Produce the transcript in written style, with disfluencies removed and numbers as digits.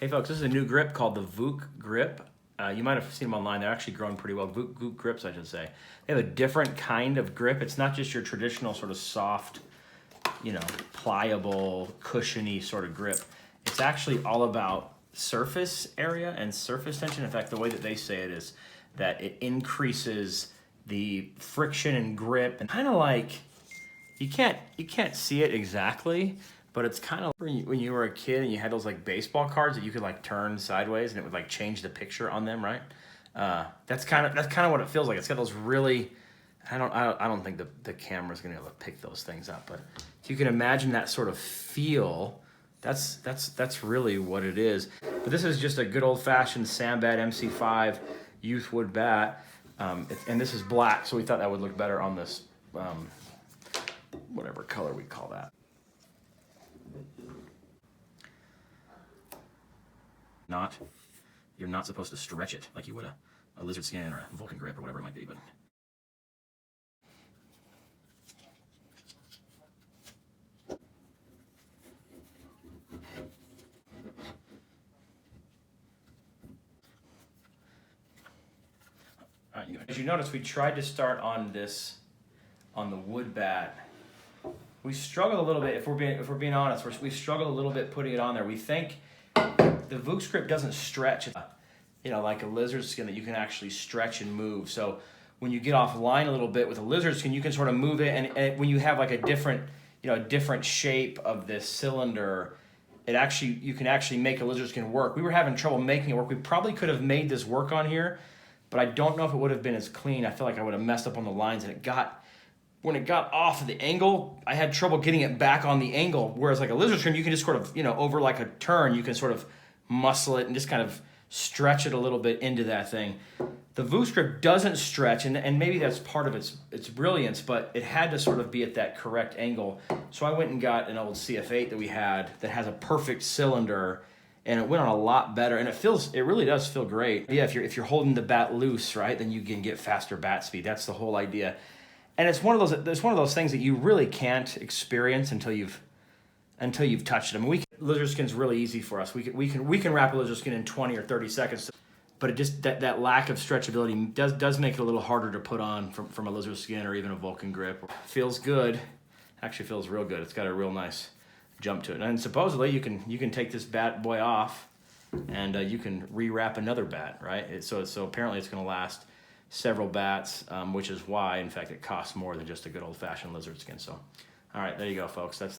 Hey folks, this is a new grip called the VukGripz. You might have seen them online. They're actually growing pretty well. VukGripz, I should say. They have a different kind of grip. It's not just your traditional sort of soft, pliable, cushiony sort of grip. It's actually all about surface area and surface tension. In fact, the way that they say it is that it increases the friction and grip, and kind of like you can't see it exactly, but it's kind of when you were a kid and you had those like baseball cards that you could like turn sideways and it would like change the picture on them, right? That's kind of what it feels like. It's got those really, I don't think the camera's gonna be able to pick those things up, but if you can imagine that sort of feel, that's really what it is. But this is just a good old-fashioned Sambat MC5 youth wood bat, and this is black, so we thought that would look better on this whatever color we call that. You're not supposed to stretch it like you would a lizard skin or a VukGripz or whatever it might be, but as you notice, we tried to start on the wood bat. We struggled a little bit, if we're being honest. We struggled a little bit putting it on there. We think the VukGripz doesn't stretch, like a lizard skin that you can actually stretch and move. So when you get offline a little bit with a lizard skin, you can sort of move it, and when you have like a different shape of this cylinder, you can actually make a lizard skin work. We were having trouble making it work. We probably could have made this work on here, but I don't know if it would have been as clean. I feel like I would have messed up on the lines, and when it got off of the angle, I had trouble getting it back on the angle. Whereas like a lizard skin, you can just sort of, over like a turn, you can sort of muscle it and just kind of stretch it a little bit into that thing. The VukGripz doesn't stretch, and maybe that's part of its brilliance, but it had to sort of be at that correct angle. So I went and got an old CF8 that we had that has a perfect cylinder, and it went on a lot better, and it really does feel great. Yeah, if you're holding the bat loose, right, then you can get faster bat speed. That's the whole idea. And it's one of those things that you really can't experience until you've touched them. Lizard skin's really easy for us. We can wrap a lizard skin in 20 or 30 seconds, but it just that lack of stretchability does make it a little harder to put on from a lizard skin or even a VukGripz. Feels good, actually feels real good. It's got a real nice jump to it, and supposedly you can take this bat boy off, and you can rewrap another bat, right? So apparently it's going to last several bats, which is why, in fact, it costs more than just a good old-fashioned lizard skin. So, all right, there you go, folks.